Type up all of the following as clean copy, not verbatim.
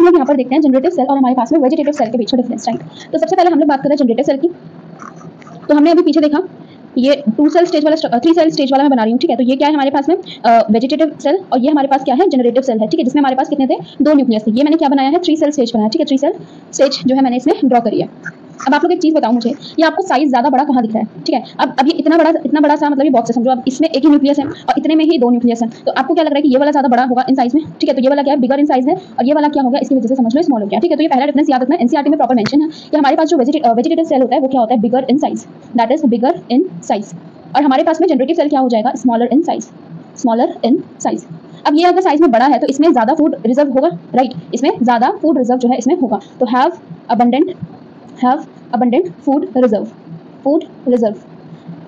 लोग यहाँ पर देखते हैं जनरेटिव सेल और हमारे पास में वेजिटेटिव सेल के बीच में डिफरेंस, राइट। तो सबसे पहले हम लोग बात कर रहे हैं जनरेटिव सेल की। तो हमने अभी पीछे देखा ये 2 सेल स्टेज वाला 3 सेल स्टेज वाला मैं बना रही हूँ, ठीक है। तो ये क्या है हमारे पास में वेजिटेटिव सेल और ये हमारे पास क्या है जनरेटिव सेल है, ठीक है, जिसमें हमारे पास कितने थे 2 न्यूक्लियस थे। ये मैंने क्या बनाया है 3 सेल स्टेज बनाया, ठीक है, 3 सेल स्टेज जो है मैंने इसमें ड्रॉ करी है। अब आप लोग एक चीज बताओ मुझे, ये आपको साइज ज्यादा बड़ा कहाँ दिख रहा है, ठीक है। अब ये इतना बड़ा सा मतलब ये बॉक्स है समझो, अब इसमें एक ही न्यूक्लियस है और इतने में ही 2 न्यूक्लियस है, तो आपको क्या लग रहा है कि ये वाला ज्यादा बड़ा होगा इन साइज में, ठीक है। तो ये वाला क्या है बिगर इन साइज है और ये वाला क्या होगा इसकी वजह से समझ लो स्मॉल हो गया, ठीक है। तो ये पहला डिफरेंस याद रखना, एनसीईआरटी में प्रॉपर मेंशन है कि हमारे पास जो वेजिटेटिव सेल होता है वो क्या होता है bigger in size, that is bigger in size. और हमारे पास में जनरेटिव सेल क्या हो जाएगा smaller in size, smaller in size. अब ये अगर साइज में बड़ा है तो इसमें ज्यादा फूड रिजर्व होगा, राइट, इसमें ज्यादा फूड रिजर्व जो है इसमें होगा। तो have abundant food reserve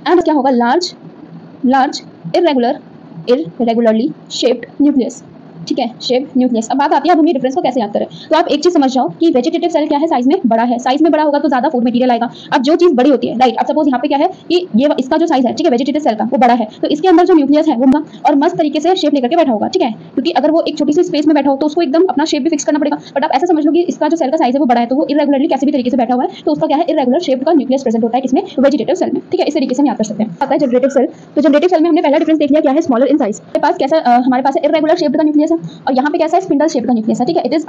and क्या होगा large irregularly shaped nucleus, ठीक है, शेप न्यूक्लियस। अब बात आती है अब हम ये डिफरेंस को कैसे याद करें। तो आप एक चीज समझ जाओ कि वेजिटेटिव सेल क्या है साइज में बड़ा है, साइज में बड़ा होगा तो ज्यादा फूड मटेरियल आएगा। अब जो चीज बड़ी होती है, राइट, अब सपोज यहाँ पे क्या है कि ये इसका जो साइज है, ठीक है, वेजिटेटिव सेल का वो बड़ा है, तो इसके अंदर जो न्यूक्लियस है वो और मस्त तरीके से शेप लेकर के बैठा होगा, ठीक है, क्योंकि अगर वो एक छोटी सी स्पेस में बैठा हो तो उसको एकदम अपना शेप भी फिक्स करना पड़ेगा। बट आप ऐसा समझ लो कि इसका जो सेल का साइज है वो बड़ा है तो वो इरेगुलरली कैसे भी तरीके से बैठा हुआ है, तो उसका क्या है इरेगुलर शेप का न्यूक्लियस प्रेजेंट होता है इसमें वेजिटेटिव सेल में, ठीक है। इस तरीके से हम याद कर सकते हैं। आता है जनरेटिव सेल। तो जनरेटिव सेल में हमने पहला डिफरेंस देख लिया क्या है स्मॉलर इन साइज। हमारे पास कैसा हमारे पास इरेगुलर शेप का न्यूक्लियस है और यहाँ पे कैसा है स्पिंडल शेप का न्यूक्लियस है, ठीक है। It is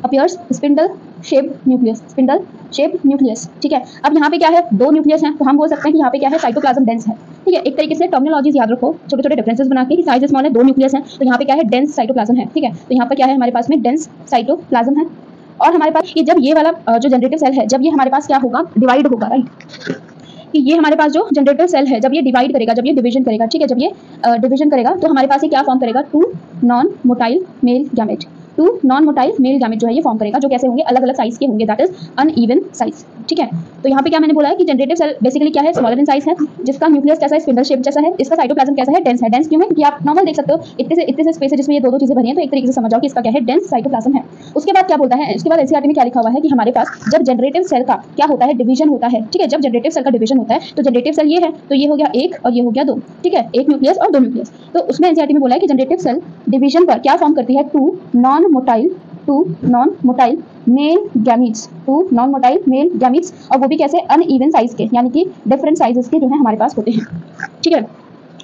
appears spindle shape nucleus, ठीक है। अब यहाँ पे क्या है 2 न्यूक्लियस हैं तो हम बोल सकते हैं कि यहाँ पे क्या है साइटोप्लाज्म डेंस है, ठीक है। एक तरीके से टर्मिनोलॉजीज याद रखो, छोटे छोटे डिफरेंसेस बना के कि साइज स्मॉल है 2 न्यूक्लियस है तो यहाँ पे क्या है डेंस साइटोप्लाज्म है, ठीक है। तो यहाँ पर क्या है हमारे पास में डेंस साइटोप्लाज्म है। और हमारे पास ये जब ये वाला जो जनरेटिव सेल है जब ये हमारे पास क्या होगा डिवाइड होगा, राइट, कि ये हमारे पास जो जनरेटिव सेल है जब ये डिवाइड करेगा, जब ये डिवीजन करेगा, ठीक है, जब ये डिवीजन करेगा तो हमारे पास ये क्या फॉर्म करेगा 2 non motile male gamete, 2 non motile male gamete जो है ये फॉर्म करेगा, जो कैसे होंगे अलग अलग साइज के होंगे, दैट इज अनइवन साइज, ठीक है। तो यहाँ पे क्या मैंने बोला है कि जनरेटिव सेल बेसिकली क्या है स्मॉलर इन साइज है, जिसका न्यूक्लियस कैसा है स्पिंडल शेप जैसा है, इसका साइटोप्लाज्म कैसा है डेंस है। डेंस क्यों है कि आप नॉर्मल देख सकते हो इतने से स्पेस है जिसमें ये दो चीजें भरी हैं, तो एक तरीके से समझ जाओ कि इसका क्या है डेंस साइटोप्लाज्म है। उसके बाद क्या बोलता है, इसके बाद एनसीईआरटी में क्या लिखा हुआ है कि हमारे पास जब जनरेटिव सेल का क्या होता है डिवीजन होता है, ठीक है, जब जनरेटिव सेल का डिवीजन होता है तो जनरेटिव सेल ये है तो ये हो गया 1 और ये हो गया 2, ठीक है, 1 न्यूक्लियस और 2 न्यूक्लियस। तो उसमें एनसीईआरटी में बोला है कि जनरेटिव सेल डिवीजन पर क्या फॉर्म करती है 2 non motile male gametes, 2 non motile male gametes, और वो भी कैसे अनइवन साइज के, यानी कि डिफरेंट साइजेस के जो है हमारे पास होते हैं, ठीक है।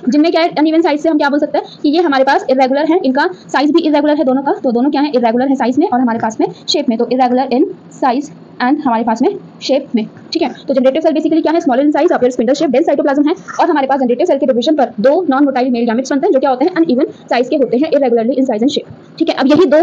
जिनमें क्या है अनइवन साइज से हम क्या बोल सकते हैं कि ये हमारे पास इरेगुलर है, इनका साइज भी इरेगुलर है दोनों का, तो दोनों क्या है इरेगुलर है साइज में और हमारे पास में शेप में, तो इरेगुलर इन साइज एंड हमारे पास में शेप में, ठीक है। तो जनरेटिव सेल बेसिकली क्या है smaller in size, appear spindle shape, dense cytoplasm है और हमारे पास जनरेटिव सेल के डिवीजन पर 2 नॉन मोटाइल मेल गैमेट्स बनते हैं जो क्या होते हैं अनइवन साइज के होते हैं irregularly in size and shape, ठीक है। अब यही 2